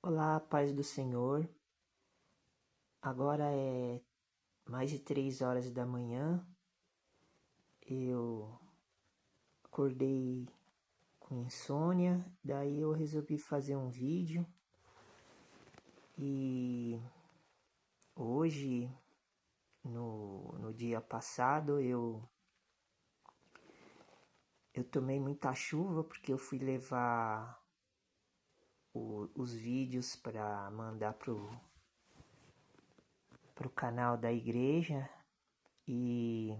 Olá, paz do Senhor. Agora é mais de 3 horas da manhã. Eu acordei com insônia, daí eu resolvi fazer um vídeo. E hoje, no dia passado, eu tomei muita chuva porque eu fui levar os vídeos para mandar pro canal da igreja e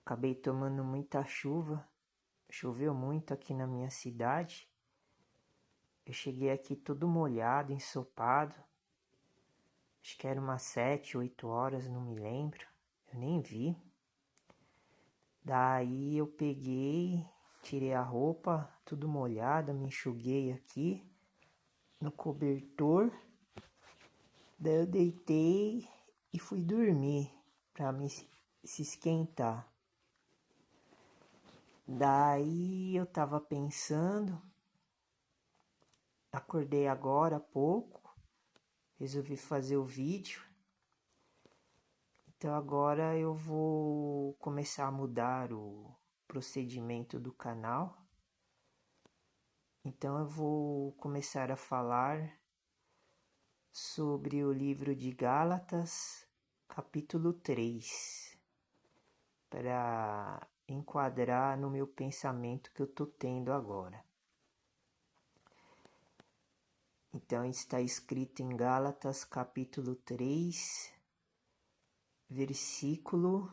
acabei tomando muita chuva. Choveu muito aqui na minha cidade. Eu cheguei aqui todo molhado, ensopado. Acho que era umas 7, 8 horas, não me lembro. Eu nem vi. Daí eu peguei, tirei a roupa, tudo molhada, me enxuguei aqui no cobertor. Daí eu deitei e fui dormir para me se esquentar. Daí eu tava pensando, acordei agora há pouco, resolvi fazer o vídeo. Então agora eu vou começar a mudar o procedimento do canal. Então eu vou começar a falar sobre o livro de Gálatas, capítulo 3, para enquadrar no meu pensamento que eu estou tendo agora. Então está escrito em Gálatas, capítulo 3, versículo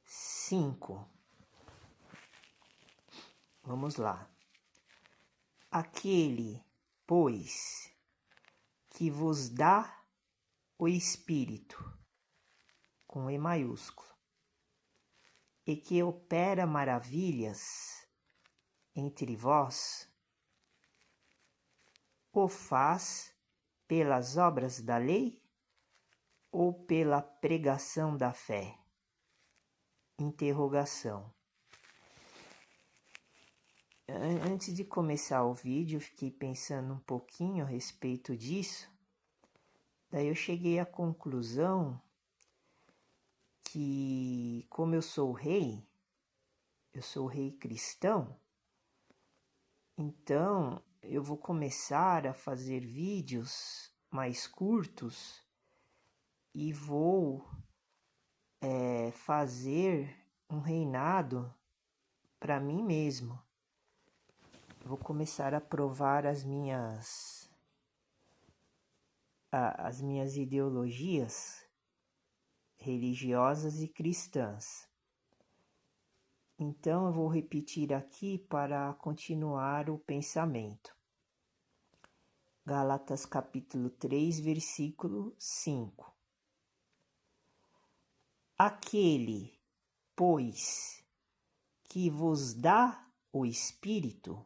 5. Vamos lá. Aquele, pois, que vos dá o Espírito, com E maiúsculo, e que opera maravilhas entre vós, o faz pelas obras da lei ou pela pregação da fé? Interrogação. Antes de começar o vídeo, eu fiquei pensando um pouquinho a respeito disso. Daí eu cheguei à conclusão que, como eu sou rei cristão, então eu vou começar a fazer vídeos mais curtos e vou fazer um reinado para mim mesmo. Vou começar a provar as minhas ideologias religiosas e cristãs. Então eu vou repetir aqui para continuar o pensamento. Gálatas capítulo 3, versículo 5. Aquele, pois, que vos dá o Espírito,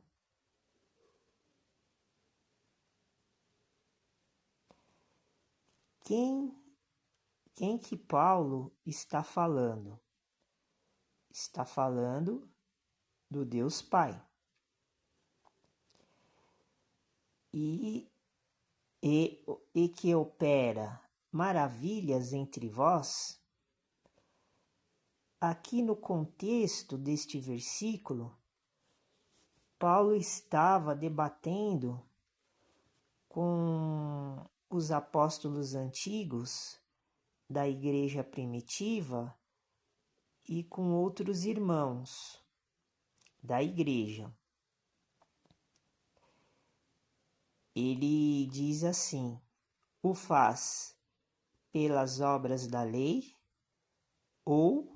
quem que Paulo está falando? Está falando do Deus Pai. E que opera maravilhas entre vós. Aqui no contexto deste versículo, Paulo estava debatendo com os apóstolos antigos da igreja primitiva e com outros irmãos da igreja. Ele diz assim: o faz pelas obras da lei ou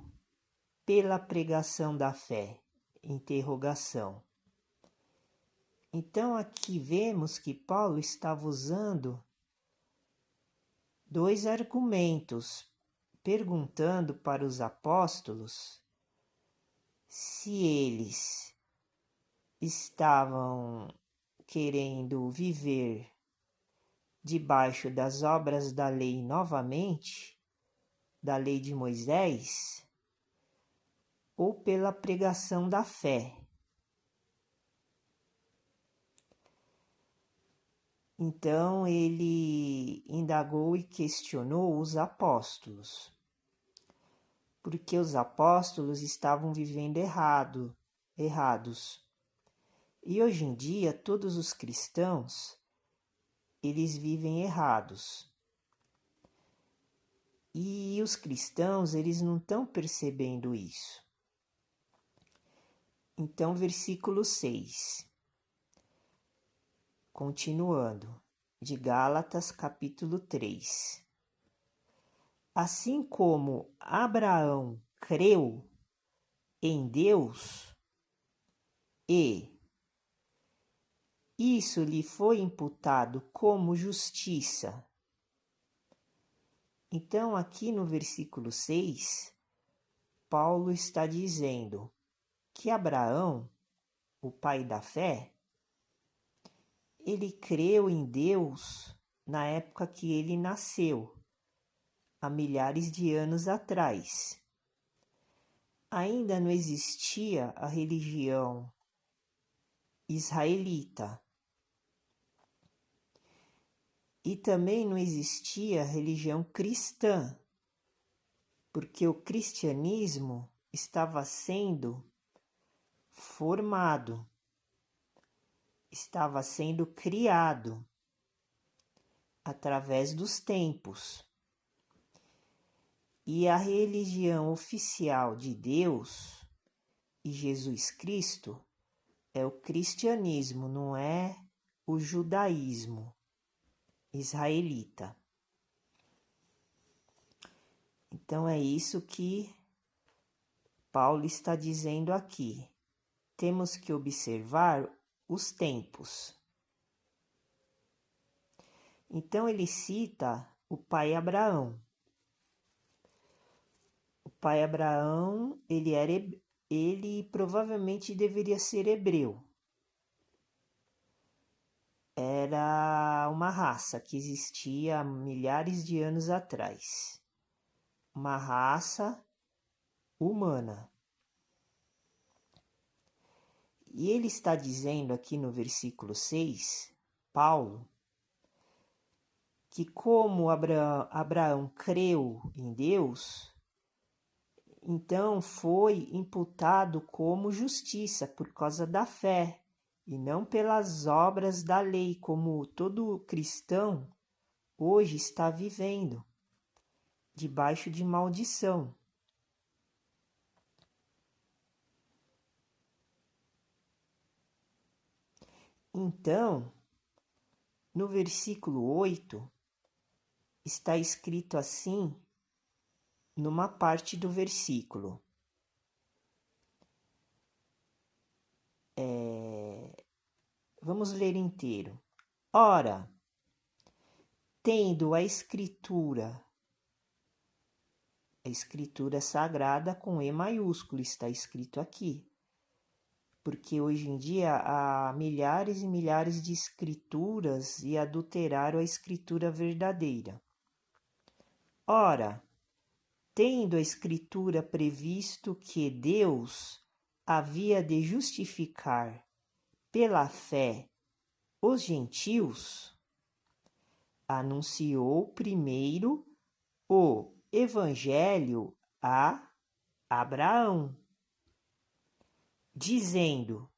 pela pregação da fé? Interrogação. Então aqui vemos que Paulo estava usando dois argumentos, perguntando para os apóstolos se eles estavam querendo viver debaixo das obras da lei novamente, da lei de Moisés, ou pela pregação da fé. Então ele indagou e questionou os apóstolos, porque os apóstolos estavam vivendo errados. E hoje em dia todos os cristãos, eles vivem errados. E os cristãos, eles não estão percebendo isso. Então, versículo 6. Continuando, de Gálatas, capítulo 3. Assim como Abraão creu em Deus e isso lhe foi imputado como justiça. Então, aqui no versículo 6, Paulo está dizendo que Abraão, o pai da fé, ele creu em Deus na época que ele nasceu, há milhares de anos atrás. Ainda não existia a religião israelita. E também não existia a religião cristã, porque o cristianismo estava sendo formado, estava sendo criado através dos tempos. E a religião oficial de Deus e Jesus Cristo é o cristianismo, não é o judaísmo israelita. Então é isso que Paulo está dizendo aqui. Temos que observar os tempos. Então ele cita o pai Abraão. O pai Abraão, ele provavelmente deveria ser hebreu. Era uma raça que existia há milhares de anos atrás. Uma raça humana. E ele está dizendo aqui no versículo 6, Paulo, que como Abraão creu em Deus, então foi imputado como justiça por causa da fé e não pelas obras da lei, como todo cristão hoje está vivendo, debaixo de maldição. Então, no versículo 8, está escrito assim, numa parte do versículo. Vamos ler inteiro. Ora, tendo a escritura sagrada com E maiúsculo, está escrito aqui. Porque hoje em dia há milhares e milhares de escrituras e adulteraram a escritura verdadeira. Ora, tendo a escritura previsto que Deus havia de justificar pela fé os gentios, anunciou primeiro o evangelho a Abraão, dizendo,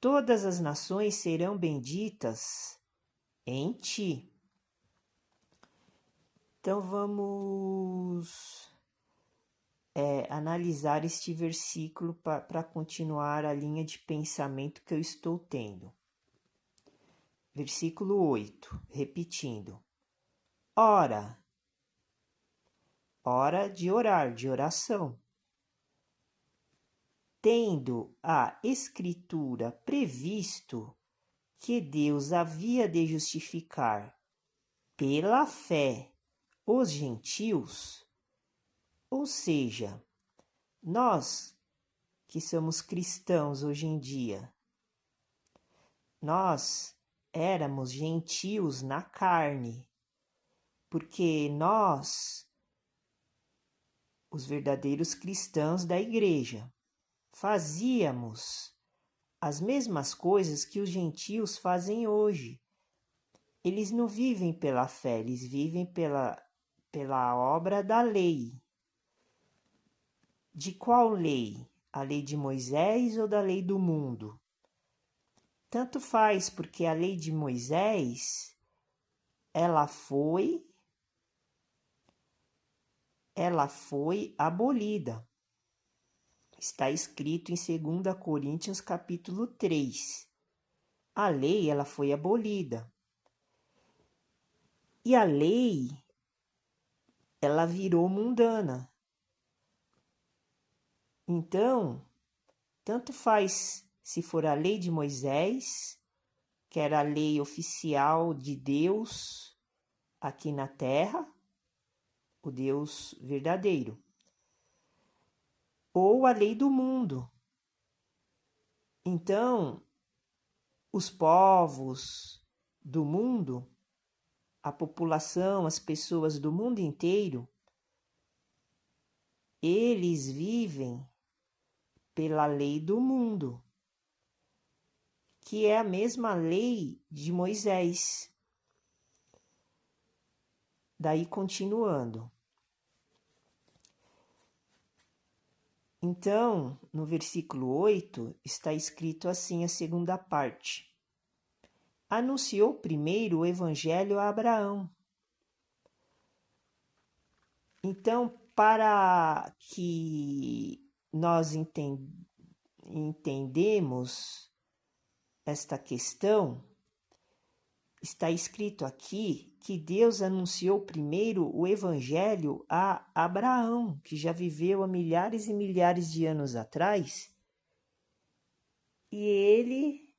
todas as nações serão benditas em ti. Então vamos analisar este versículo para continuar a linha de pensamento que eu estou tendo. Versículo 8, repetindo. Ora de orar, de oração. Tendo a Escritura previsto que Deus havia de justificar pela fé os gentios, ou seja, nós que somos cristãos hoje em dia, nós éramos gentios na carne, porque nós, os verdadeiros cristãos da igreja, fazíamos as mesmas coisas que os gentios fazem hoje. Eles não vivem pela fé, eles vivem pela obra da lei. De qual lei? A lei de Moisés ou da lei do mundo? Tanto faz, porque a lei de Moisés, ela foi abolida. Está escrito em 2 Coríntios capítulo 3. A lei, ela foi abolida. E a lei, ela virou mundana. Então, tanto faz se for a lei de Moisés, que era a lei oficial de Deus aqui na terra, o Deus verdadeiro, ou a lei do mundo. Então, os povos do mundo, a população, as pessoas do mundo inteiro, eles vivem pela lei do mundo, que é a mesma lei de Moisés. Daí, continuando. Então, no versículo 8, está escrito assim a segunda parte. Anunciou primeiro o evangelho a Abraão. Então, para que nós entendemos esta questão, está escrito aqui que Deus anunciou primeiro o evangelho a Abraão, que já viveu há milhares e milhares de anos atrás, e ele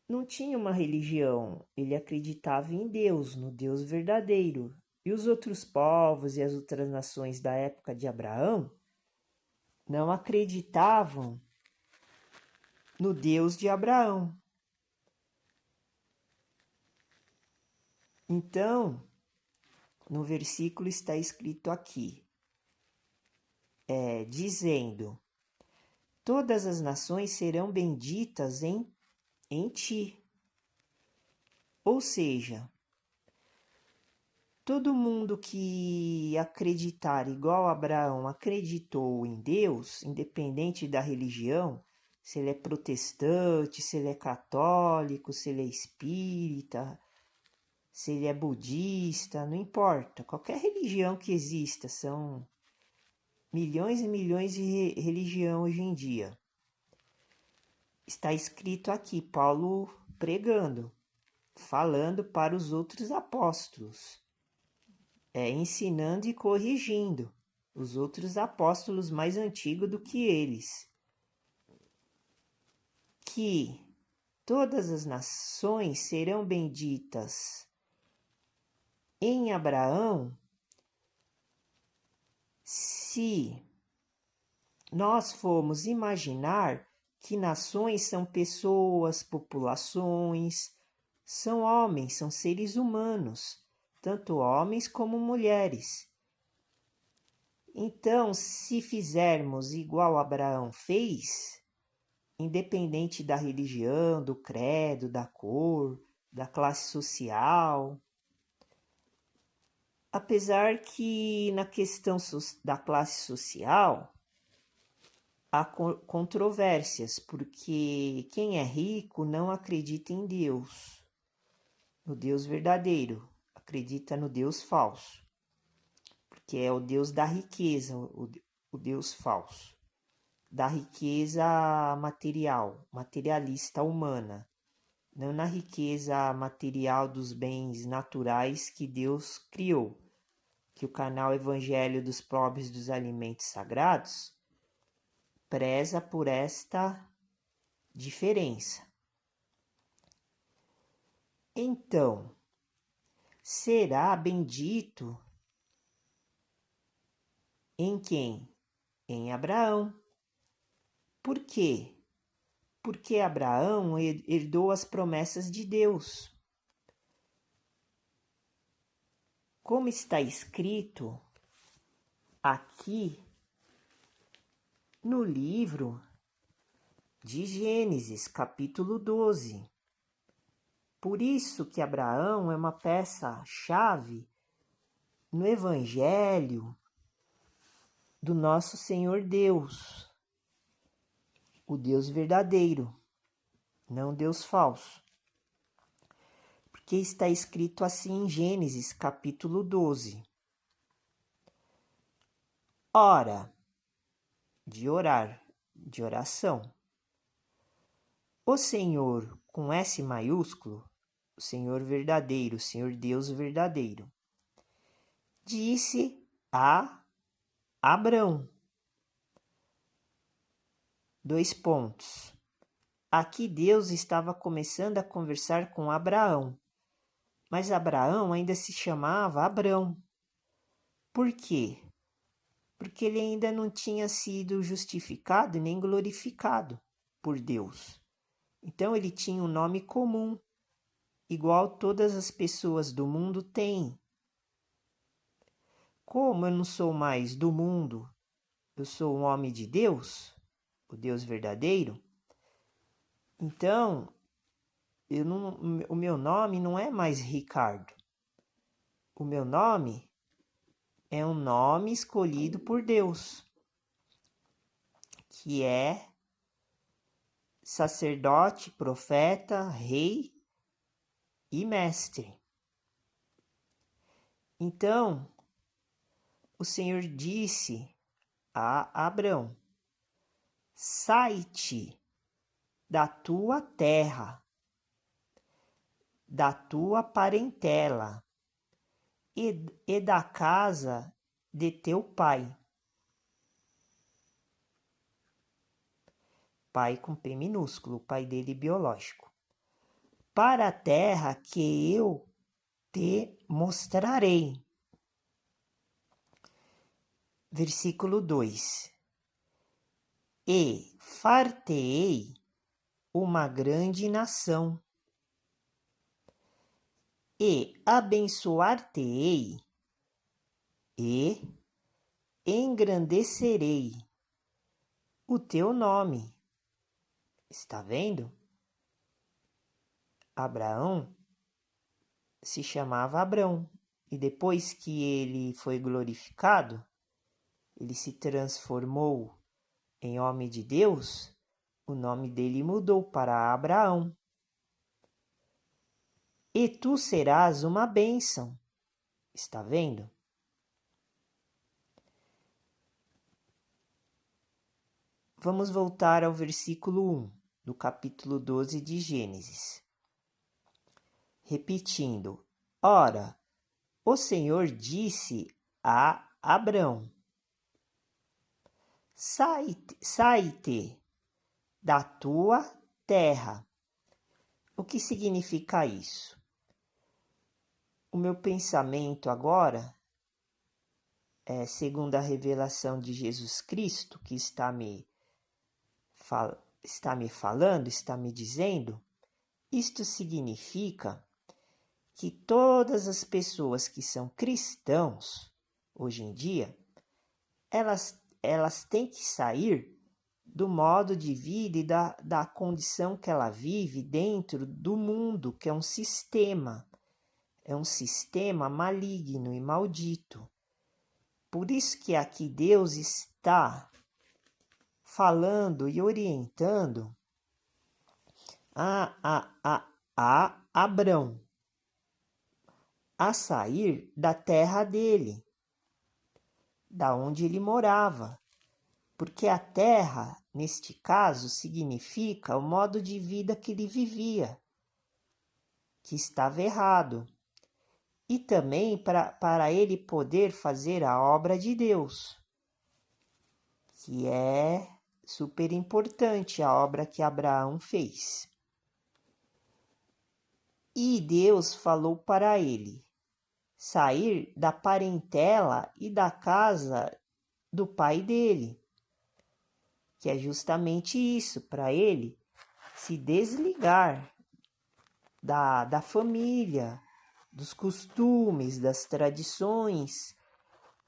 não tinha uma religião, ele acreditava em Deus, no Deus verdadeiro. E os outros povos e as outras nações da época de Abraão não acreditavam no Deus de Abraão. Então, no versículo está escrito aqui, dizendo: todas as nações serão benditas em ti. Ou seja, todo mundo que acreditar igual Abraão acreditou em Deus, independente da religião, se ele é protestante, se ele é católico, se ele é espírita, se ele é budista, não importa. Qualquer religião que exista, são milhões e milhões de religião hoje em dia. Está escrito aqui, Paulo pregando, falando para os outros apóstolos, ensinando e corrigindo os outros apóstolos mais antigos do que eles, que todas as nações serão benditas em Abraão se nós formos imaginar que nações são pessoas, populações, são homens, são seres humanos, tanto homens como mulheres. Então, se fizermos igual Abraão fez, independente da religião, do credo, da cor, da classe social, apesar que na questão da classe social há controvérsias, porque quem é rico não acredita em Deus, no Deus verdadeiro, acredita no Deus falso, porque é o Deus da riqueza, o Deus falso, da riqueza material, materialista humana, não na riqueza material dos bens naturais que Deus criou, que o canal Evangelho dos Pobres dos Alimentos Sagrados preza por esta diferença. Então, será bendito em quem? Em Abraão. Por quê? Porque Abraão herdou as promessas de Deus. Como está escrito aqui no livro de Gênesis, capítulo 12. Por isso que Abraão é uma peça-chave no Evangelho do nosso Senhor Deus, o Deus verdadeiro, não Deus falso. Porque está escrito assim em Gênesis, capítulo 12. Ora, de orar, de oração. O Senhor, com S maiúsculo, o Senhor verdadeiro, o Senhor Deus verdadeiro, disse a Abrão. Aqui Deus estava começando a conversar com Abraão, mas Abraão ainda se chamava Abrão. Por quê? Porque ele ainda não tinha sido justificado nem glorificado por Deus. Então ele tinha um nome comum, igual todas as pessoas do mundo têm. Como eu não sou mais do mundo, eu sou um homem de Deus, o Deus verdadeiro, então o meu nome não é mais Ricardo. O meu nome é um nome escolhido por Deus, que é sacerdote, profeta, rei e mestre. Então, o Senhor disse a Abrão: sai-te da tua terra, da tua parentela e da casa de teu pai. Pai com P minúsculo, o pai dele biológico. Para a terra que eu te mostrarei. Versículo 2. E far-te-ei uma grande nação, e abençoar-te-ei, e engrandecerei o teu nome. Está vendo? Abraão se chamava Abrão, e depois que ele foi glorificado, ele se transformou em homem de Deus, o nome dele mudou para Abraão. E tu serás uma bênção. Está vendo? Vamos voltar ao versículo 1 do capítulo 12 de Gênesis. Repetindo: ora, o Senhor disse a Abrão: sai-te da tua terra. O que significa isso? O meu pensamento agora, segundo a revelação de Jesus Cristo, que está me falando, está me dizendo, isto significa que todas as pessoas que são cristãos, hoje em dia, elas têm que sair do modo de vida e da condição que ela vive dentro do mundo, que é um sistema maligno e maldito. Por isso que aqui Deus está falando e orientando a Abrão a sair da terra dele, da onde ele morava. Porque a terra, neste caso, significa o modo de vida que ele vivia, que estava errado. E também para ele poder fazer a obra de Deus, que é super importante, a obra que Abraão fez. E Deus falou para ele sair da parentela e da casa do pai dele, que é justamente isso, para ele se desligar da família, dos costumes, das tradições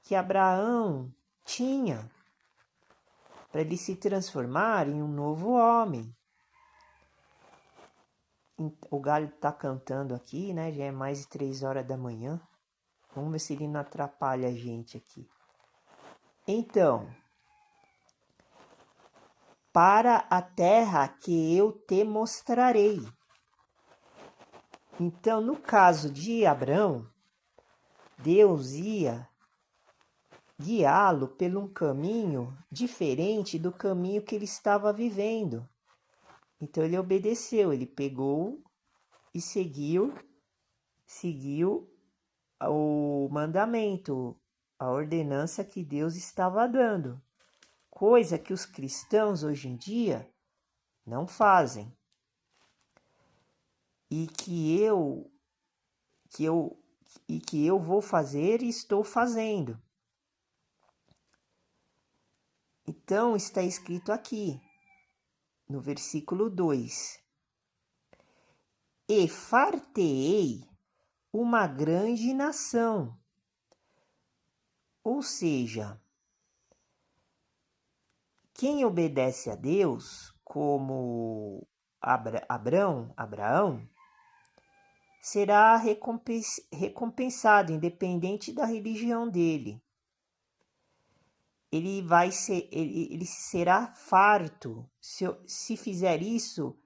que Abraão tinha. para ele se transformar em um novo homem. O galho está cantando aqui, né? Já é mais de 3 horas da manhã. Vamos ver se ele não atrapalha a gente aqui. Então, para a terra que eu te mostrarei. Então, no caso de Abraão, Deus ia guiá-lo por um caminho diferente do caminho que ele estava vivendo. Então ele obedeceu, ele pegou e seguiu o mandamento, a ordenança que Deus estava dando. Coisa que os cristãos hoje em dia não fazem. E que eu vou fazer e estou fazendo. Então está escrito aqui, no versículo 2: E far-te-ei uma grande nação. Ou seja, quem obedece a Deus, como Abraão, será recompensado, independente da religião dele. Ele será farto se fizer isso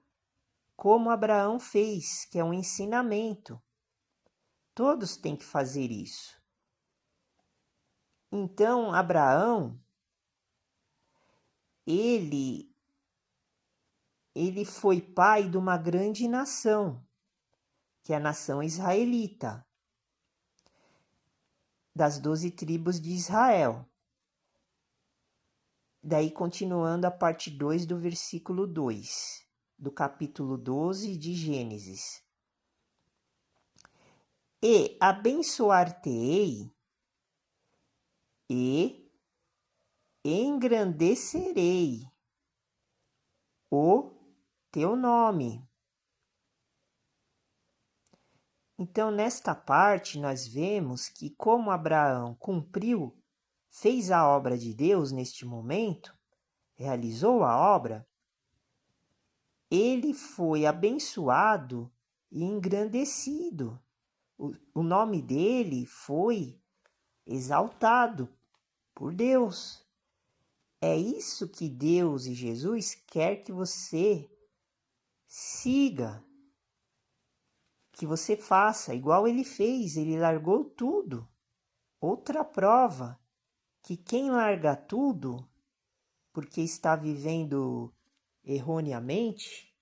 como Abraão fez, que é um ensinamento. Todos têm que fazer isso. Então, Abraão, ele foi pai de uma grande nação, que é a nação israelita, das 12 tribos de Israel. Daí, continuando a parte 2 do versículo 2, do capítulo 12 de Gênesis. E abençoar-te-ei e engrandecerei o teu nome. Então, nesta parte, nós vemos que como Abraão fez a obra de Deus neste momento, realizou a obra, ele foi abençoado e engrandecido. O nome dele foi exaltado por Deus. É isso que Deus e Jesus quer que você siga, que você faça, igual ele fez, ele largou tudo. Outra prova que quem larga tudo porque está vivendo erroneamente,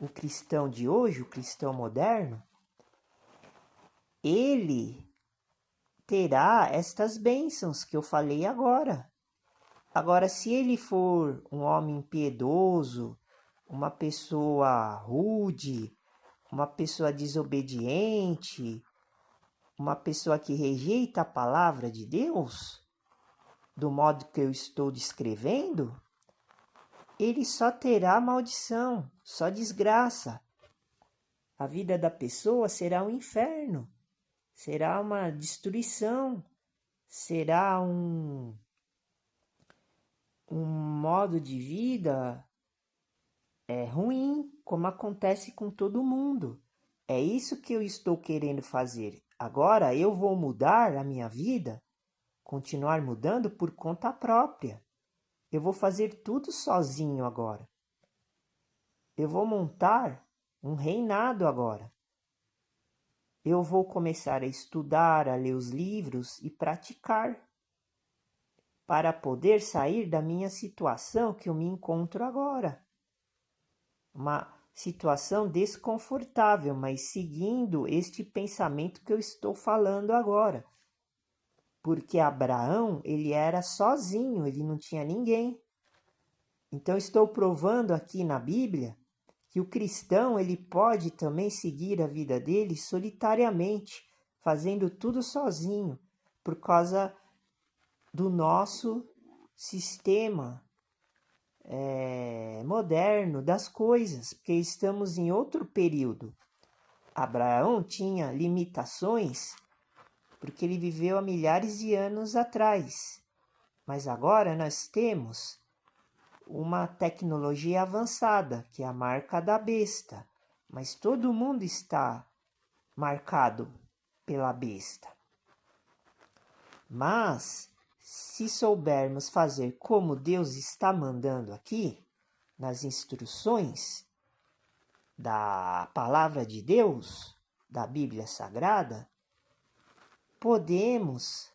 o cristão de hoje, o cristão moderno, ele terá estas bênçãos que eu falei agora. Agora, se ele for um homem impiedoso, uma pessoa rude, uma pessoa desobediente, uma pessoa que rejeita a palavra de Deus, do modo que eu estou descrevendo, ele só terá maldição, só desgraça. A vida da pessoa será um inferno, será uma destruição, será um modo de vida ruim, como acontece com todo mundo. É isso que eu estou querendo fazer. Agora eu vou mudar a minha vida, continuar mudando por conta própria. Eu vou fazer tudo sozinho agora. Eu vou montar um reinado agora. Eu vou começar a estudar, a ler os livros e praticar para poder sair da minha situação que eu me encontro agora. Uma situação desconfortável, mas seguindo este pensamento que eu estou falando agora. Porque Abraão, ele era sozinho, ele não tinha ninguém. Então estou provando aqui na Bíblia que o cristão, ele pode também seguir a vida dele solitariamente, fazendo tudo sozinho, por causa do nosso sistema moderno das coisas, porque estamos em outro período. Abraão tinha limitações porque ele viveu há milhares de anos atrás, mas agora nós temos uma tecnologia avançada, que é a marca da besta. Mas todo mundo está marcado pela besta. Mas, se soubermos fazer como Deus está mandando aqui, nas instruções da Palavra de Deus, da Bíblia Sagrada, podemos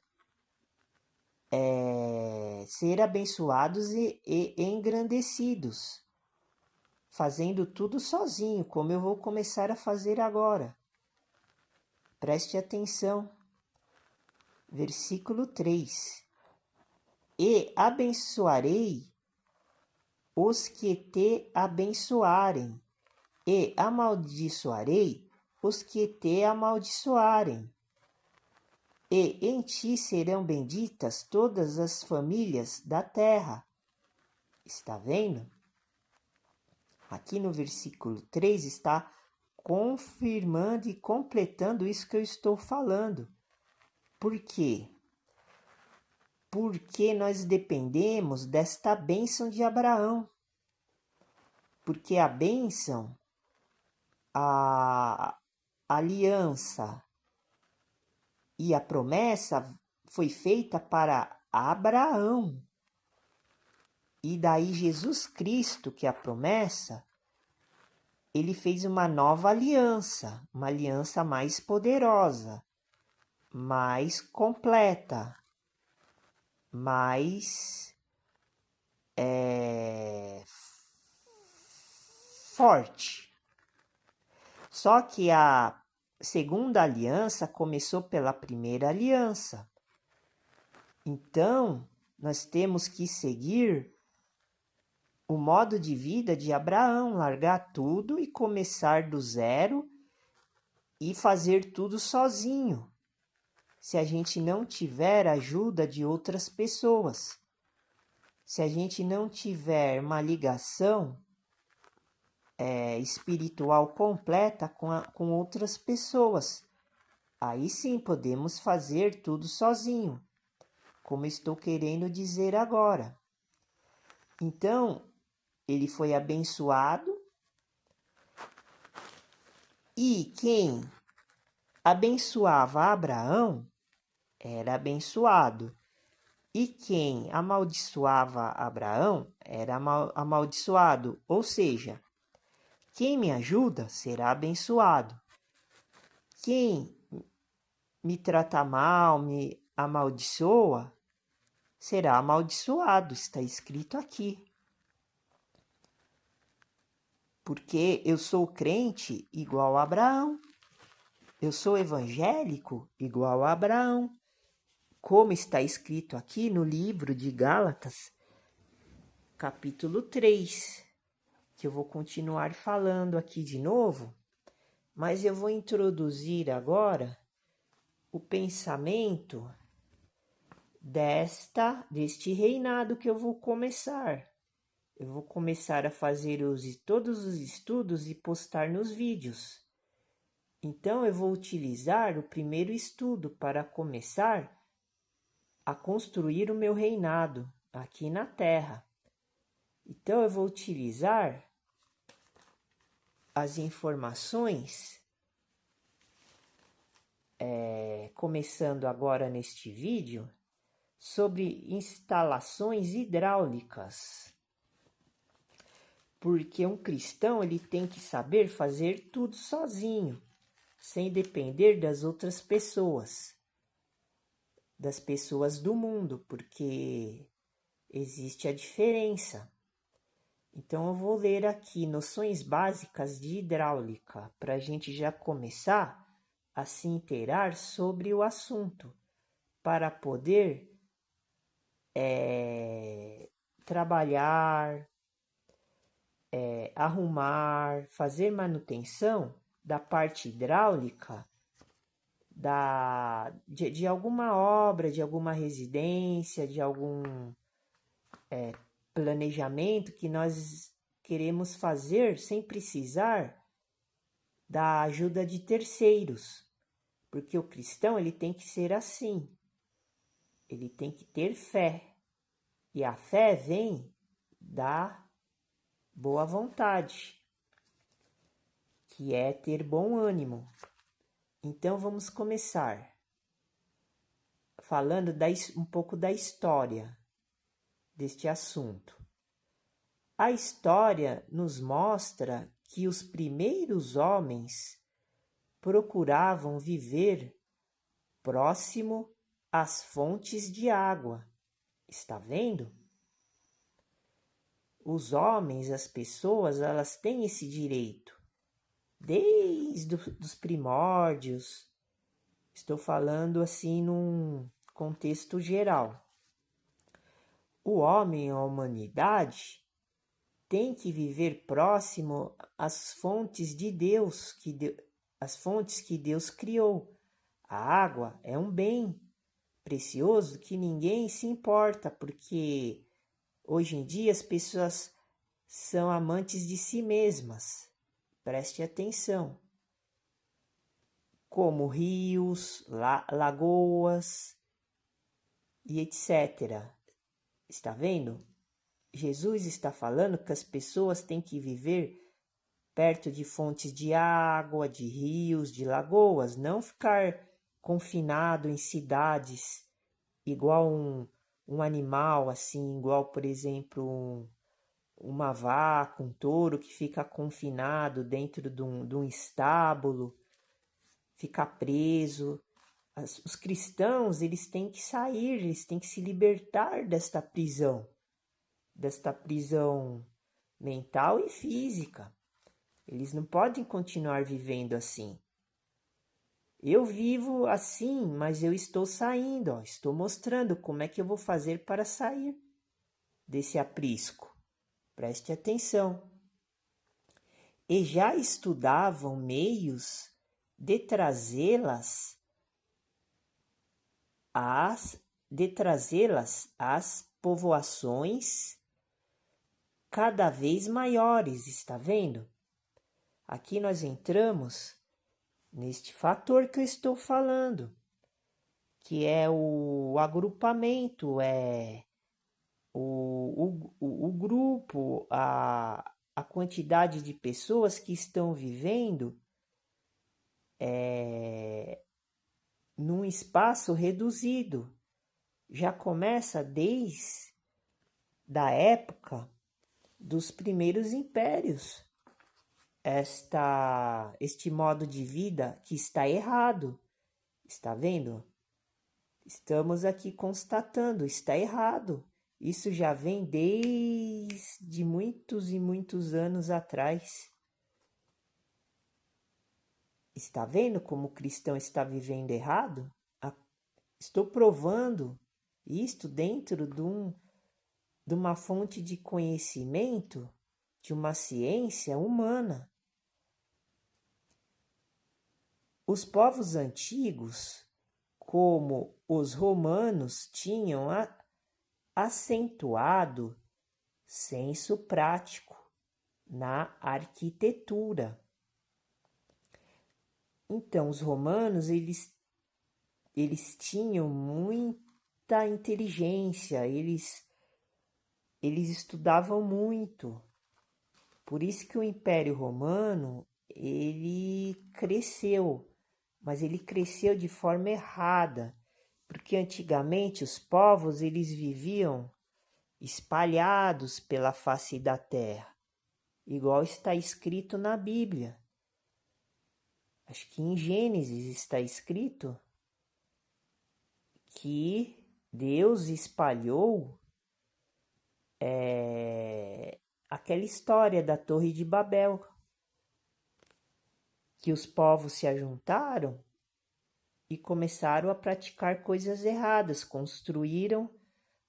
ser abençoados e engrandecidos, fazendo tudo sozinho, como eu vou começar a fazer agora. Preste atenção. Versículo 3. E abençoarei os que te abençoarem, e amaldiçoarei os que te amaldiçoarem. E em ti serão benditas todas as famílias da terra. Está vendo? Aqui no versículo 3 está confirmando e completando isso que eu estou falando. Por quê? Porque nós dependemos desta bênção de Abraão. Porque a bênção, a aliança e a promessa foi feita para Abraão. E daí Jesus Cristo, que é a promessa, ele fez uma nova aliança, uma aliança mais poderosa, mais completa, mais forte. Só que a segunda aliança começou pela primeira aliança. Então, nós temos que seguir o modo de vida de Abraão, largar tudo e começar do zero e fazer tudo sozinho, se a gente não tiver ajuda de outras pessoas, se a gente não tiver uma ligação espiritual completa com outras pessoas, aí sim podemos fazer tudo sozinho, como estou querendo dizer agora. Então, ele foi abençoado e quem abençoava Abraão era abençoado. E quem amaldiçoava Abraão era amaldiçoado. Ou seja, quem me ajuda será abençoado. Quem me trata mal, me amaldiçoa, será amaldiçoado. Está escrito aqui. Porque eu sou crente igual a Abraão. Eu sou evangélico igual a Abraão. Como está escrito aqui no livro de Gálatas, capítulo 3, que eu vou continuar falando aqui de novo, mas eu vou introduzir agora o pensamento deste reinado que eu vou começar. Eu vou começar a fazer todos os estudos e postar nos vídeos. Então, eu vou utilizar o primeiro estudo para começar a construir o meu reinado aqui na Terra. Então, eu vou utilizar as informações, começando agora neste vídeo, sobre instalações hidráulicas. Porque um cristão ele tem que saber fazer tudo sozinho, sem depender das outras pessoas, das pessoas do mundo, porque existe a diferença. Então, eu vou ler aqui noções básicas de hidráulica, para a gente já começar a se inteirar sobre o assunto, para poder trabalhar, arrumar, fazer manutenção da parte hidráulica de alguma obra, de alguma residência, de algum planejamento que nós queremos fazer sem precisar da ajuda de terceiros. Porque o cristão ele tem que ser assim. Ele tem que ter fé. E a fé vem da boa vontade, que é ter bom ânimo. Então vamos começar falando um pouco da história deste assunto. A história nos mostra que os primeiros homens procuravam viver próximo às fontes de água. Está vendo? Os homens, as pessoas, elas têm esse direito. Desde os primórdios. Estou falando assim num contexto geral. O homem, a humanidade, tem que viver próximo às fontes de Deus, as fontes que Deus criou. A água é um bem precioso que ninguém se importa, porque hoje em dia as pessoas são amantes de si mesmas. Preste atenção. Como rios, lagoas e etc. Está vendo? Jesus está falando que as pessoas têm que viver perto de fontes de água, de rios, de lagoas, não ficar confinado em cidades igual um animal, assim, igual, por exemplo, uma vaca, um touro que fica confinado dentro de um estábulo, fica preso. Os cristãos, eles têm que sair, eles têm que se libertar desta prisão mental e física. Eles não podem continuar vivendo assim. Eu vivo assim, mas eu estou saindo, ó. Estou mostrando como é que eu vou fazer para sair desse aprisco. Preste atenção. E já estudavam meios de trazê-las às povoações cada vez maiores, está vendo? Aqui nós entramos neste fator que eu estou falando, que é o agrupamento, é o grupo, a quantidade de pessoas que estão vivendo num espaço reduzido. Já começa desde a época dos primeiros impérios. Este modo de vida que está errado. Está vendo? Estamos aqui constatando, está errado. Isso já vem desde muitos e muitos anos atrás. Está vendo como o cristão está vivendo errado? Estou provando isto dentro de uma fonte de conhecimento, de uma ciência humana. Os povos antigos, como os romanos, tinham acentuado senso prático na arquitetura. Então, os romanos, eles tinham muita inteligência, eles estudavam muito. Por isso que o Império Romano, ele cresceu, mas ele cresceu de forma errada, porque antigamente os povos, eles viviam espalhados pela face da terra, igual está escrito na Bíblia. Acho que em Gênesis está escrito que Deus espalhou aquela história da Torre de Babel, que os povos se ajuntaram e começaram a praticar coisas erradas, construíram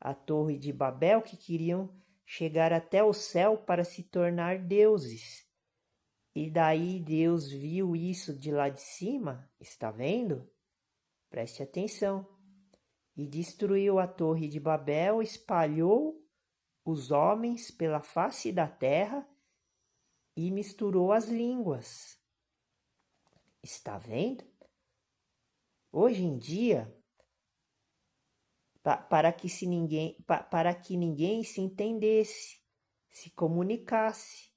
a Torre de Babel, que queriam chegar até o céu para se tornar deuses. E daí Deus viu isso de lá de cima, está vendo? Preste atenção. E destruiu a Torre de Babel, espalhou os homens pela face da terra e misturou as línguas. Está vendo? Hoje em dia, para que ninguém se entendesse, se comunicasse.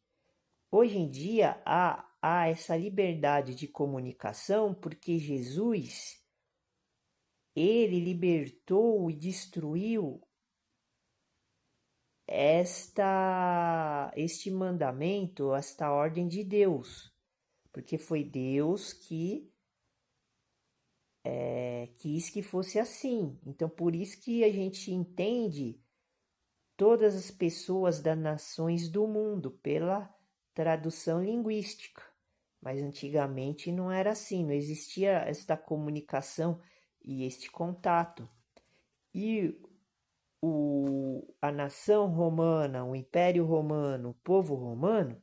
Hoje em dia há essa liberdade de comunicação porque Jesus, ele libertou e destruiu este mandamento, esta ordem de Deus, porque foi Deus que quis que fosse assim. Então, por isso que a gente entende todas as pessoas das nações do mundo pela tradução linguística. Mas antigamente não era assim, não existia esta comunicação e este contato. E a nação romana, o Império Romano, o povo romano,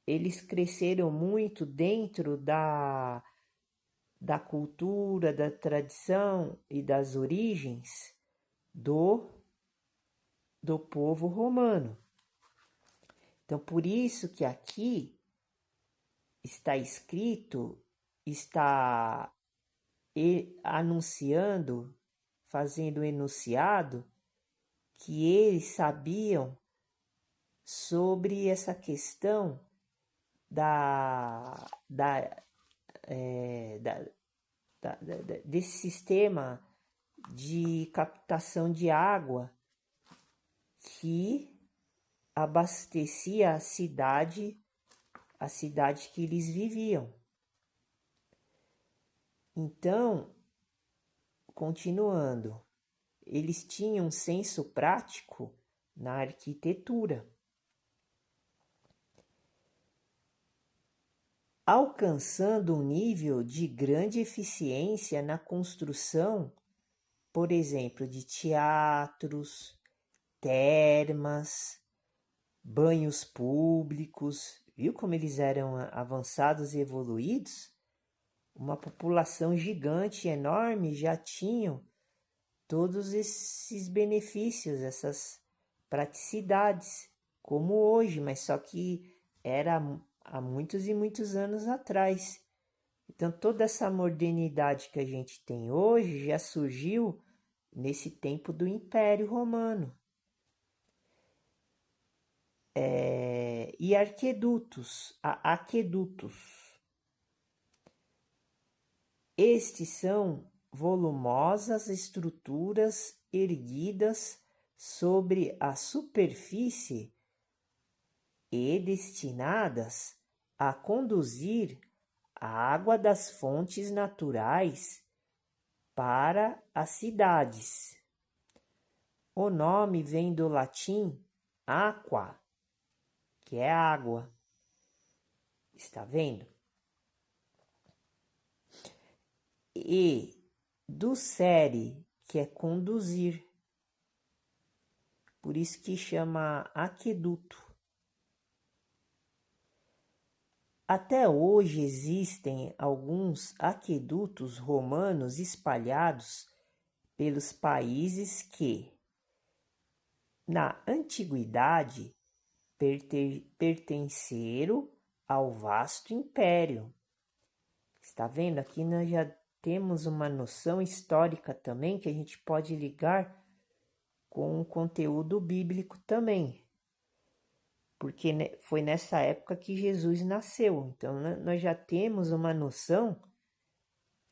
eles cresceram muito dentro da cultura, da tradição e das origens do povo romano. Então, por isso que aqui está escrito, está anunciando, fazendo enunciado, que eles sabiam sobre essa questão desse sistema de captação de água que abastecia a cidade que eles viviam. Então, continuando, eles tinham um senso prático na arquitetura, alcançando um nível de grande eficiência na construção, por exemplo, de teatros, termas, banhos públicos. Viu como eles eram avançados e evoluídos? Uma população gigante, enorme, já tinham todos esses benefícios, essas praticidades, como hoje, mas só que era há muitos e muitos anos atrás. Então, toda essa modernidade que a gente tem hoje já surgiu nesse tempo do Império Romano. E aquedutos. Estes são volumosas estruturas erguidas sobre a superfície e destinadas a conduzir a água das fontes naturais para as cidades. O nome vem do latim aqua, que é água. Está vendo? E do sere, que é conduzir. Por isso que chama aqueduto. Até hoje existem alguns aquedutos romanos espalhados pelos países que, na antiguidade, pertenceram ao vasto império. Está vendo? Aqui nós já temos uma noção histórica também que a gente pode ligar com o conteúdo bíblico também. Porque foi nessa época que Jesus nasceu. Então, nós já temos uma noção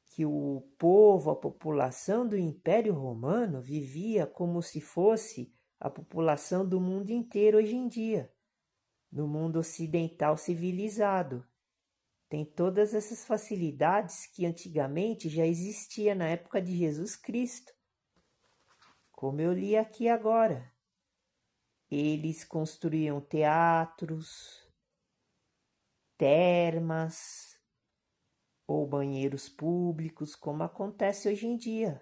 que o povo, a população do Império Romano vivia como se fosse a população do mundo inteiro hoje em dia, no mundo ocidental civilizado. Tem todas essas facilidades que antigamente já existia na época de Jesus Cristo. Como eu li aqui agora. Eles construíam teatros, termas ou banheiros públicos, como acontece hoje em dia.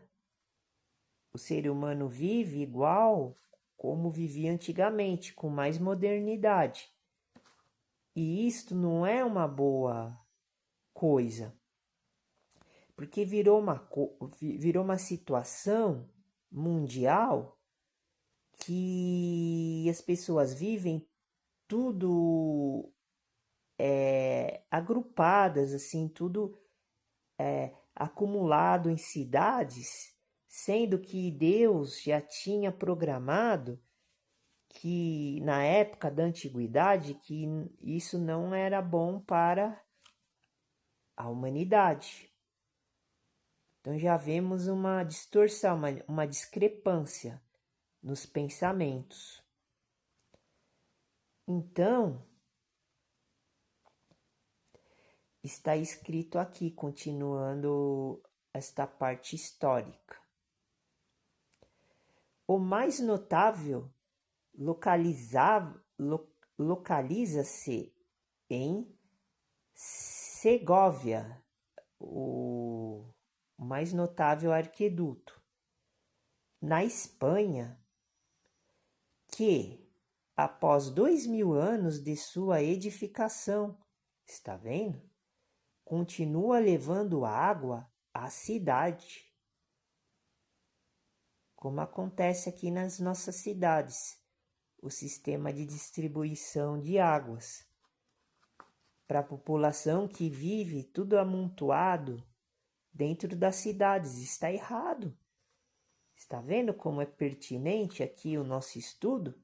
O ser humano vive igual como vivia antigamente, com mais modernidade. E isto não é uma boa coisa, porque virou uma situação mundial que as pessoas vivem tudo agrupadas, assim, tudo acumulado em cidades, sendo que Deus já tinha programado que na época da antiguidade que isso não era bom para a humanidade. Então já vemos uma distorção, uma discrepância nos pensamentos. Então, está escrito aqui, continuando esta parte histórica. O mais notável localiza-se em Segóvia, o mais notável arqueduto, na Espanha, que, após 2000 anos de sua edificação, está vendo? Continua levando água à cidade, como acontece aqui nas nossas cidades, o sistema de distribuição de águas para a população que vive tudo amontoado dentro das cidades. Está errado. Está vendo como é pertinente aqui o nosso estudo?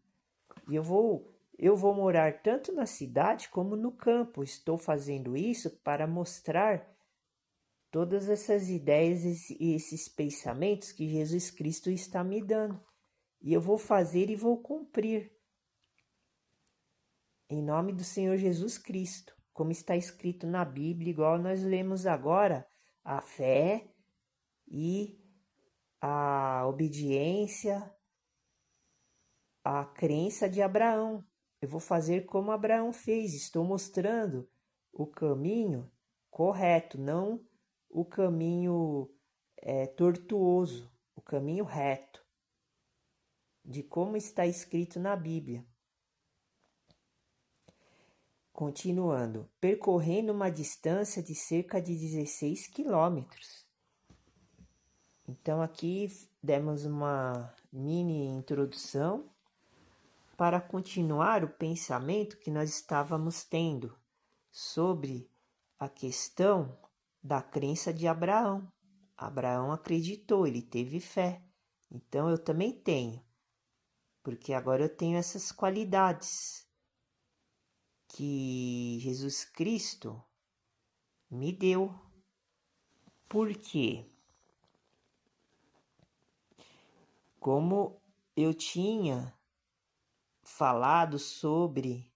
E eu vou morar tanto na cidade como no campo. Estou fazendo isso para mostrar todas essas ideias e esses pensamentos que Jesus Cristo está me dando. E eu vou fazer e vou cumprir. Em nome do Senhor Jesus Cristo. Como está escrito na Bíblia, igual nós lemos agora, a fé e a obediência, a crença de Abraão. Eu vou fazer como Abraão fez. Estou mostrando o caminho correto, não o caminho tortuoso, o caminho reto, de como está escrito na Bíblia. Continuando, percorrendo uma distância de cerca de 16 quilômetros. Então aqui demos uma mini introdução para continuar o pensamento que nós estávamos tendo sobre a questão da crença de Abraão. Abraão acreditou, ele teve fé. Então eu também tenho, porque agora eu tenho essas qualidades que Jesus Cristo me deu. Por quê? Como eu tinha falado sobre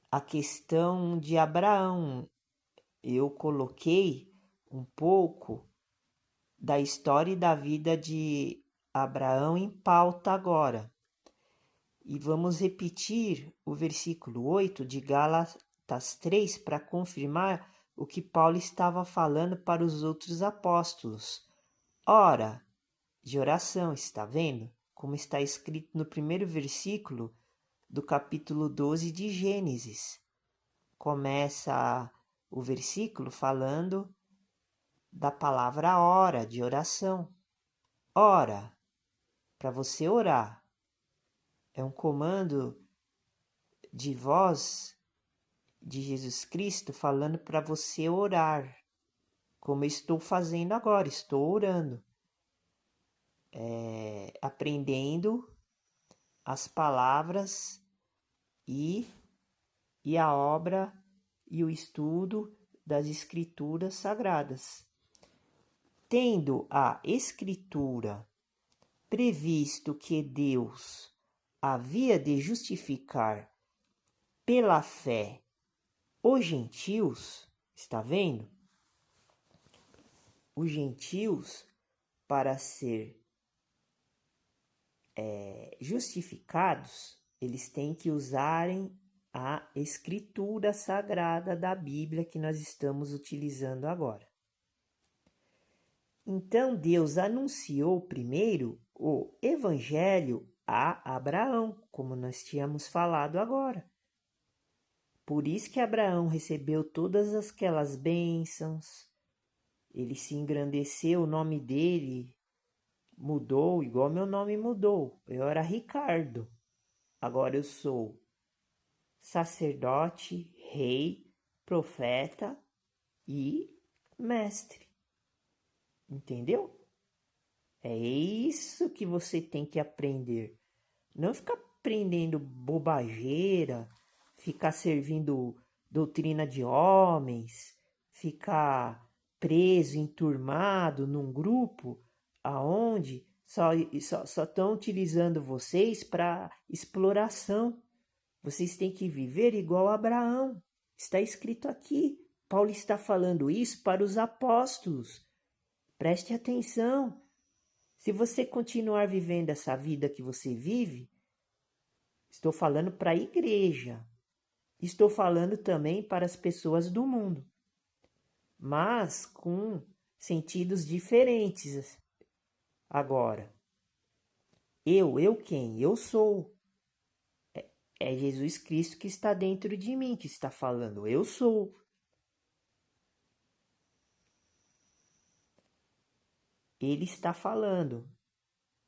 a questão de Abraão, eu coloquei um pouco da história e da vida de Abraão em pauta agora. E vamos repetir o versículo 8 de Gálatas 3 para confirmar o que Paulo estava falando para os outros apóstolos. Ora, de oração, está vendo? Como está escrito no primeiro versículo do capítulo 12 de Gênesis. Começa o versículo falando da palavra ora, de oração. Ora, para você orar. É um comando de voz de Jesus Cristo falando para você orar, como eu estou fazendo agora, estou orando, aprendendo as palavras e a obra e o estudo das Escrituras Sagradas. Tendo a Escritura previsto que Deus havia de justificar pela fé os gentios, está vendo? Os gentios, para ser justificados, eles têm que usarem a escritura sagrada da Bíblia que nós estamos utilizando agora. Então Deus anunciou primeiro o Evangelho a Abraão, como nós tínhamos falado agora. Por isso que Abraão recebeu todas aquelas bênçãos, ele se engrandeceu, o nome dele mudou, igual meu nome mudou. Eu era Ricardo, agora eu sou sacerdote, rei, profeta e mestre. Entendeu? É isso que você tem que aprender. Não ficar aprendendo bobageira, ficar servindo doutrina de homens, ficar preso, enturmado num grupo aonde só estão utilizando vocês para exploração. Vocês têm que viver igual a Abraão. Está escrito aqui. Paulo está falando isso para os apóstolos. Preste atenção. Se você continuar vivendo essa vida que você vive, estou falando para a igreja. Estou falando também para as pessoas do mundo, mas com sentidos diferentes. Agora, eu quem? Eu sou. É Jesus Cristo que está dentro de mim, que está falando. Eu sou. Ele está falando.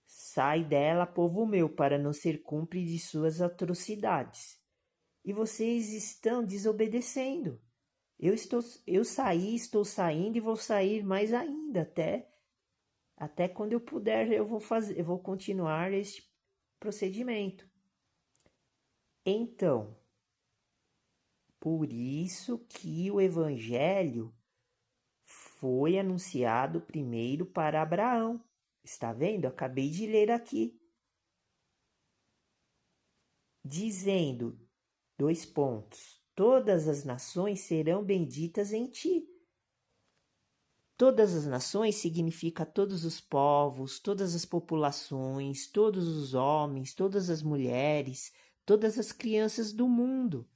Sai dela, povo meu, para não ser cúmplice de suas atrocidades. E vocês estão desobedecendo. Eu saí, estou saindo e vou sair mais ainda, até quando eu puder, eu vou continuar este procedimento. Então, por isso que o evangelho foi anunciado primeiro para Abraão. Está vendo? Acabei de ler aqui. Dizendo, 2 pontos, todas as nações serão benditas em ti. Todas as nações significa todos os povos, todas as populações, todos os homens, todas as mulheres, todas as crianças do mundo.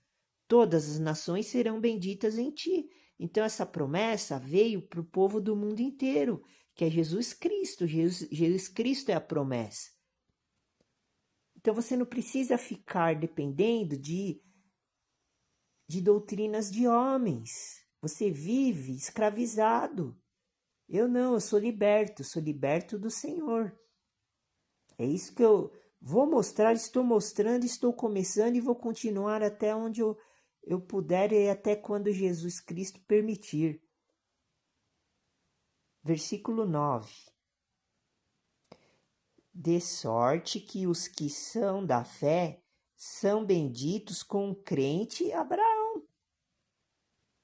Todas as nações serão benditas em ti. Então essa promessa veio para o povo do mundo inteiro, que é Jesus Cristo. Jesus Cristo é a promessa. Então você não precisa ficar dependendo de doutrinas de homens. Você vive escravizado. Eu não, eu sou liberto do Senhor. É isso que eu vou mostrar, estou mostrando, estou começando e vou continuar até onde eu puder e até quando Jesus Cristo permitir. Versículo 9. De sorte que os que são da fé são benditos com o crente Abraão.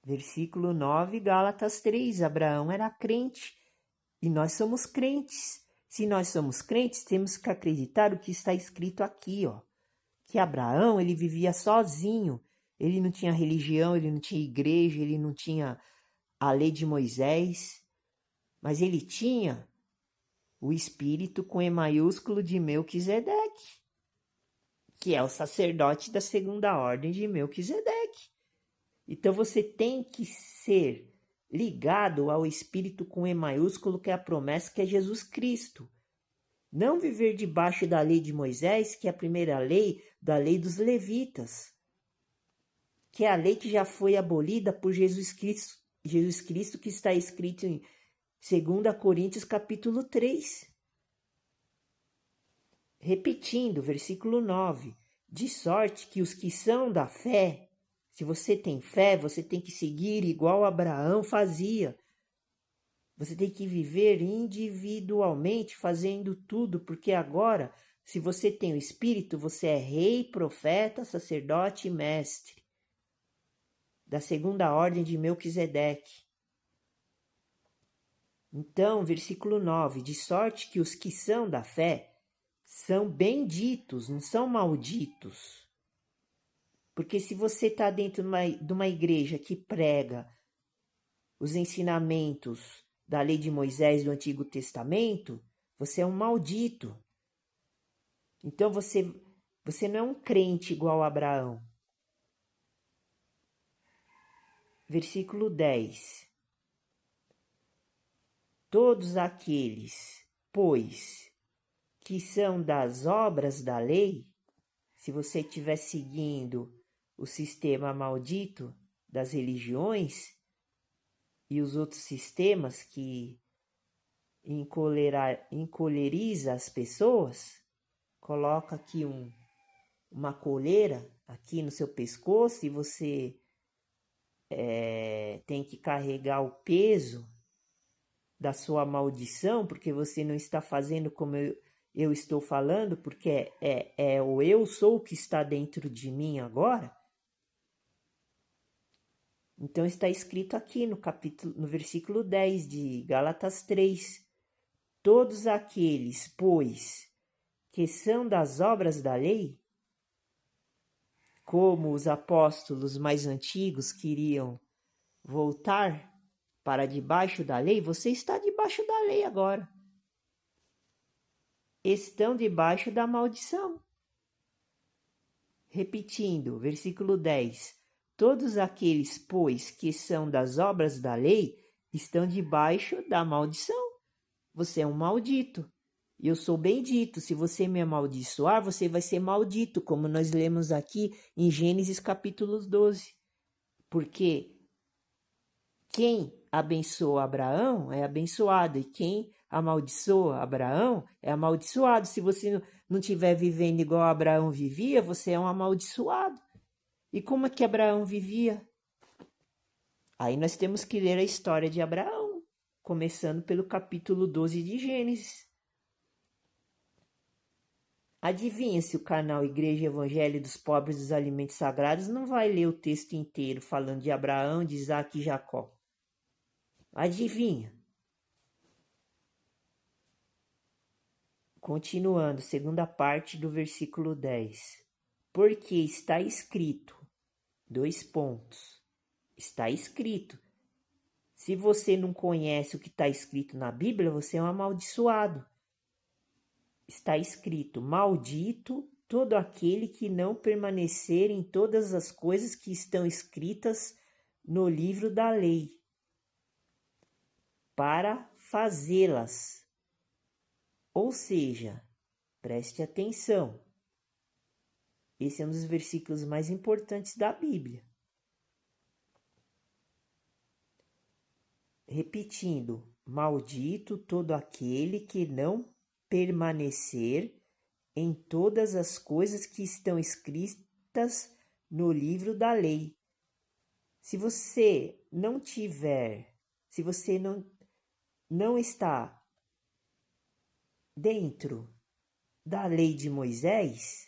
Versículo 9, Gálatas 3. Abraão era crente e nós somos crentes. Se nós somos crentes, temos que acreditar o que está escrito aqui, ó. Que Abraão, ele vivia sozinho. Ele não tinha religião, ele não tinha igreja, ele não tinha a lei de Moisés. Mas ele tinha o espírito com E maiúsculo de Melquisedeque, que é o sacerdote da segunda ordem de Melquisedeque. Então você tem que ser ligado ao espírito com E maiúsculo, que é a promessa, que é Jesus Cristo. Não viver debaixo da lei de Moisés, que é a primeira lei, da lei dos levitas, que é a lei que já foi abolida por Jesus Cristo, que está escrito em 2 Coríntios capítulo 3. Repetindo, versículo 9. De sorte que os que são da fé, se você tem fé, você tem que seguir igual Abraão fazia. Você tem que viver individualmente, fazendo tudo, porque agora, se você tem o Espírito, você é rei, profeta, sacerdote e mestre da segunda ordem de Melquisedeque. Então, versículo 9, de sorte que os que são da fé são benditos, não são malditos. Porque se você está dentro de uma igreja que prega os ensinamentos da lei de Moisés do Antigo Testamento, você é um maldito. Então você não é um crente igual a Abraão. Versículo 10. Todos aqueles, pois, que são das obras da lei, se você estiver seguindo o sistema maldito das religiões e os outros sistemas que encoleriza as pessoas, coloca aqui uma coleira aqui no seu pescoço e você tem que carregar o peso da sua maldição, porque você não está fazendo como eu estou falando, porque é o eu sou que está dentro de mim agora. Então está escrito aqui no versículo 10 de Gálatas 3. Todos aqueles, pois, que são das obras da lei, como os apóstolos mais antigos queriam voltar para debaixo da lei, você está debaixo da lei agora. Estão debaixo da maldição. Repetindo, versículo 10. Todos aqueles, pois, que são das obras da lei, estão debaixo da maldição. Você é um maldito. E eu sou bendito. Se você me amaldiçoar, você vai ser maldito, como nós lemos aqui em Gênesis capítulo 12. Porque quem abençoa Abraão é abençoado, e quem amaldiçoa Abraão é amaldiçoado. Se você não estiver vivendo igual Abraão vivia, você é um amaldiçoado. E como é que Abraão vivia? Aí nós temos que ler a história de Abraão, começando pelo capítulo 12 de Gênesis. Adivinha se o canal Igreja Evangelho dos Pobres dos Alimentos Sagrados não vai ler o texto inteiro falando de Abraão, de Isaac e Jacó? Adivinha? Continuando, segunda parte do versículo 10. Porque está escrito, está escrito. Se você não conhece o que está escrito na Bíblia, você é um amaldiçoado. Está escrito, maldito todo aquele que não permanecer em todas as coisas que estão escritas no livro da lei, para fazê-las. Ou seja, preste atenção. Esse é um dos versículos mais importantes da Bíblia. Repetindo, maldito todo aquele que não permanecer em todas as coisas que estão escritas no livro da lei. Se você não está dentro da lei de Moisés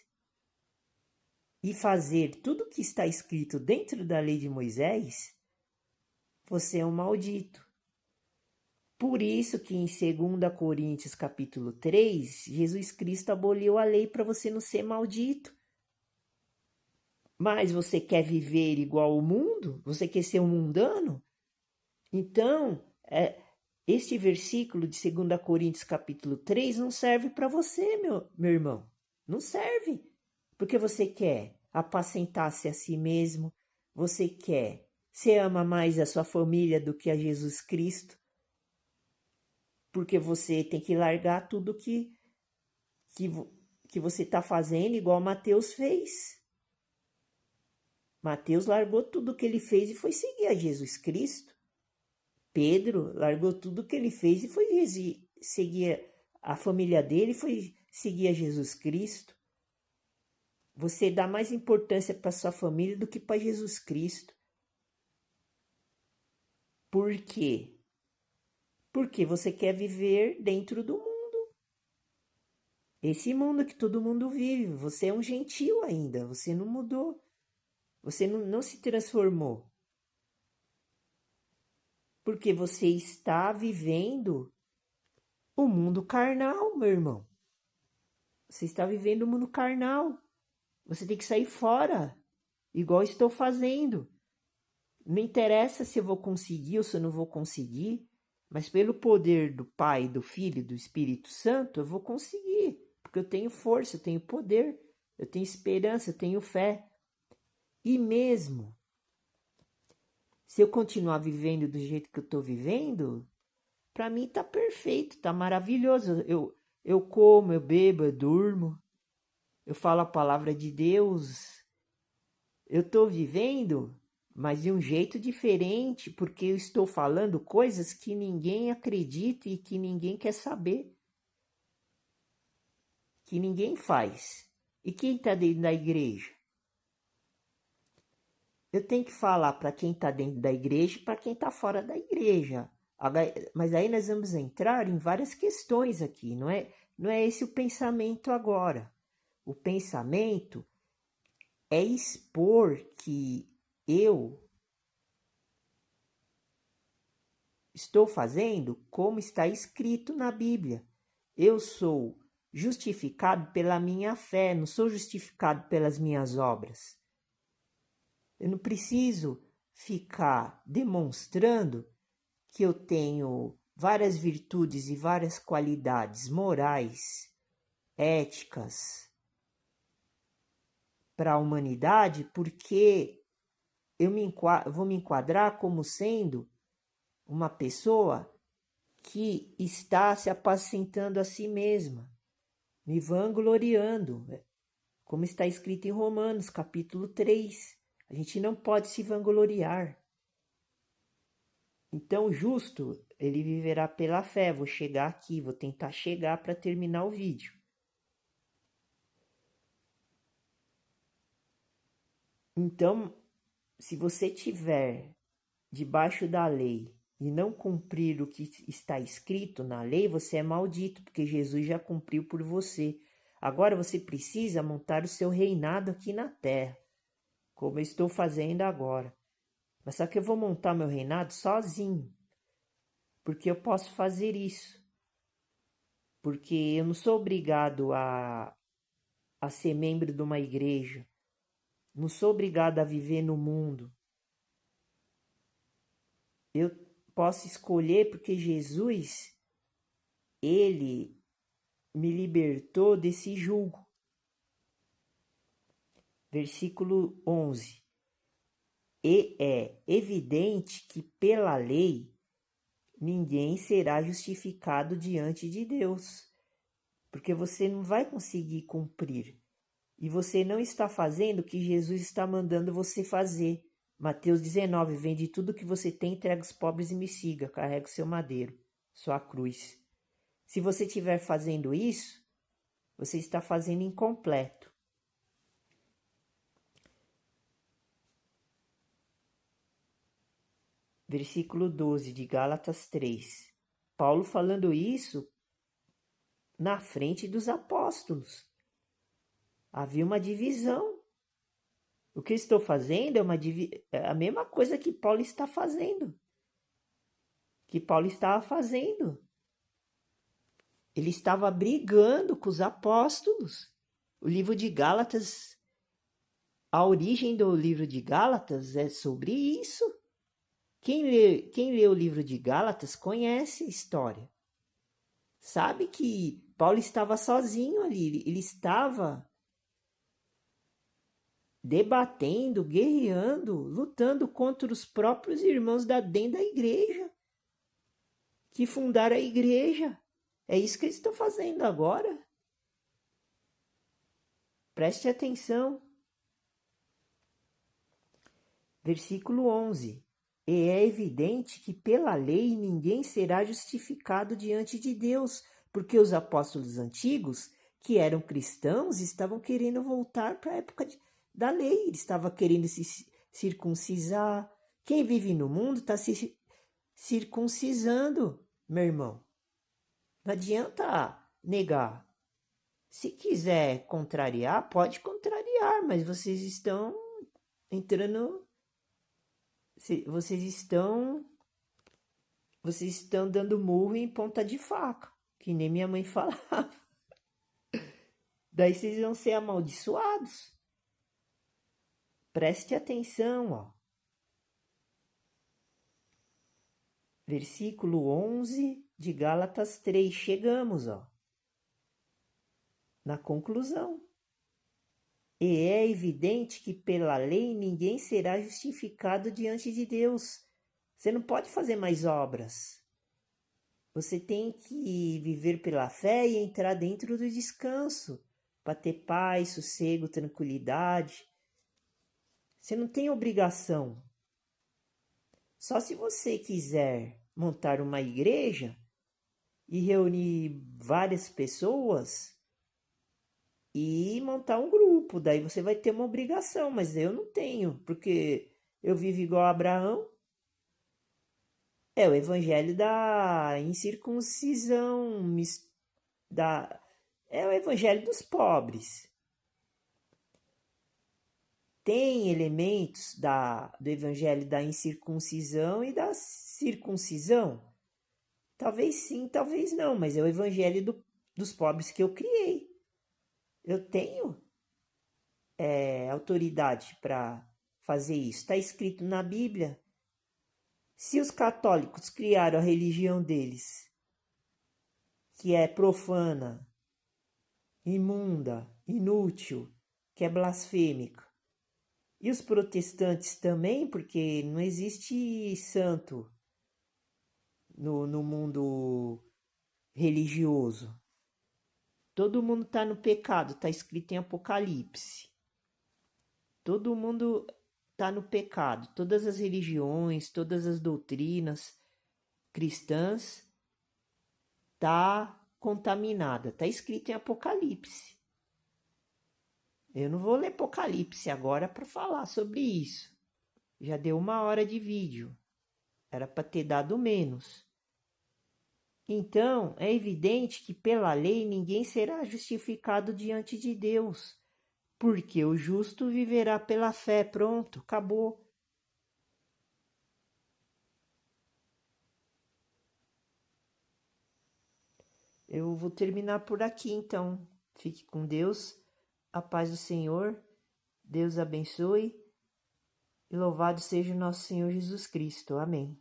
e fazer tudo o que está escrito dentro da lei de Moisés, você é um maldito. Por isso que em 2 Coríntios capítulo 3, Jesus Cristo aboliu a lei para você não ser maldito. Mas você quer viver igual ao mundo? Você quer ser um mundano? Então, este versículo de 2 Coríntios capítulo 3 não serve para você, meu irmão. Não serve. Porque você quer apacentar-se a si mesmo. Você ama mais a sua família do que a Jesus Cristo. Porque você tem que largar tudo que você está fazendo, igual Mateus fez. Mateus largou tudo que ele fez e foi seguir a Jesus Cristo. Pedro largou tudo que ele fez e foi seguir a família dele e foi seguir a Jesus Cristo. Você dá mais importância para sua família do que para Jesus Cristo. Por quê? Porque você quer viver dentro do mundo. Esse mundo que todo mundo vive. Você é um gentil ainda. Você não mudou. Você não se transformou. Porque você está vivendo o mundo carnal, meu irmão. Você está vivendo o mundo carnal. Você tem que sair fora. Igual estou fazendo. Não interessa se eu vou conseguir ou se eu não vou conseguir. Mas pelo poder do Pai, do Filho e do Espírito Santo, eu vou conseguir. Porque eu tenho força, eu tenho poder, eu tenho esperança, eu tenho fé. E mesmo se eu continuar vivendo do jeito que eu estou vivendo, para mim tá perfeito, tá maravilhoso. Eu como, eu bebo, eu durmo, eu falo a palavra de Deus. Eu estou vivendo, mas de um jeito diferente, porque eu estou falando coisas que ninguém acredita e que ninguém quer saber. Que ninguém faz. E quem está dentro da igreja? Eu tenho que falar para quem está dentro da igreja e para quem está fora da igreja. Mas aí nós vamos entrar em várias questões aqui, não é? Não é esse o pensamento agora. O pensamento é expor que eu estou fazendo como está escrito na Bíblia. Eu sou justificado pela minha fé, não sou justificado pelas minhas obras. Eu não preciso ficar demonstrando que eu tenho várias virtudes e várias qualidades morais, éticas para a humanidade, porque eu vou me enquadrar como sendo uma pessoa que está se apacentando a si mesma, me vangloriando, como está escrito em Romanos, capítulo 3. A gente não pode se vangloriar. Então, o justo, ele viverá pela fé. Vou chegar aqui, vou tentar chegar para terminar o vídeo. Então, se você tiver debaixo da lei e não cumprir o que está escrito na lei, você é maldito, porque Jesus já cumpriu por você. Agora você precisa montar o seu reinado aqui na terra, como eu estou fazendo agora. Mas só que eu vou montar meu reinado sozinho, porque eu posso fazer isso. Porque eu não sou obrigado a ser membro de uma igreja. Não sou obrigado a viver no mundo. Eu posso escolher porque Jesus, ele me libertou desse jugo. Versículo 11. E é evidente que pela lei ninguém será justificado diante de Deus, porque você não vai conseguir cumprir. E você não está fazendo o que Jesus está mandando você fazer. Mateus 19, vende tudo que você tem, entrega os pobres e me siga, carrega o seu madeiro, sua cruz. Se você estiver fazendo isso, você está fazendo incompleto. Versículo 12 de Gálatas 3. Paulo falando isso na frente dos apóstolos. Havia uma divisão. O que eu estou fazendo é a mesma coisa que Paulo está fazendo. Que Paulo estava fazendo. Ele estava brigando com os apóstolos. O livro de Gálatas, a origem do livro de Gálatas é sobre isso. Quem lê o livro de Gálatas conhece a história. Sabe que Paulo estava sozinho ali. Ele estava debatendo, guerreando, lutando contra os próprios irmãos dentro da igreja, que fundaram a igreja. É isso que eles estão fazendo agora. Preste atenção. Versículo 11. E é evidente que pela lei ninguém será justificado diante de Deus, porque os apóstolos antigos, que eram cristãos, estavam querendo voltar para a época da lei. Eles estavam querendo se circuncisar. Quem vive no mundo está se circuncisando, meu irmão. Não adianta negar. Se quiser contrariar, pode contrariar, mas vocês estão entrando... Vocês estão dando murro em ponta de faca, que nem minha mãe falava. Daí vocês vão ser amaldiçoados. Preste atenção, ó. Versículo 11 de Gálatas 3. Chegamos, ó, na conclusão. E é evidente que pela lei ninguém será justificado diante de Deus. Você não pode fazer mais obras. Você tem que viver pela fé e entrar dentro do descanso, para ter paz, sossego, tranquilidade. Você não tem obrigação. Só se você quiser montar uma igreja e reunir várias pessoas e montar um grupo, daí você vai ter uma obrigação, mas eu não tenho, porque eu vivo igual a Abraão. É o evangelho da incircuncisão, É o evangelho dos pobres. Tem elementos do evangelho da incircuncisão e da circuncisão? Talvez sim, talvez não, mas é o evangelho dos pobres que eu criei. Eu tenho autoridade para fazer isso. Está escrito na Bíblia. Se os católicos criaram a religião deles, que é profana, imunda, inútil, que é blasfêmica, e os protestantes também, porque não existe santo no mundo religioso. Todo mundo está no pecado, está escrito em Apocalipse. Todo mundo está no pecado. Todas as religiões, todas as doutrinas cristãs tá contaminada. Está escrito em Apocalipse. Eu não vou ler Apocalipse agora para falar sobre isso. Já deu 1 hora de vídeo. Era para ter dado menos. Então, é evidente que pela lei ninguém será justificado diante de Deus, porque o justo viverá pela fé. Pronto, acabou. Eu vou terminar por aqui, então. Fique com Deus, a paz do Senhor, Deus abençoe e louvado seja o nosso Senhor Jesus Cristo. Amém.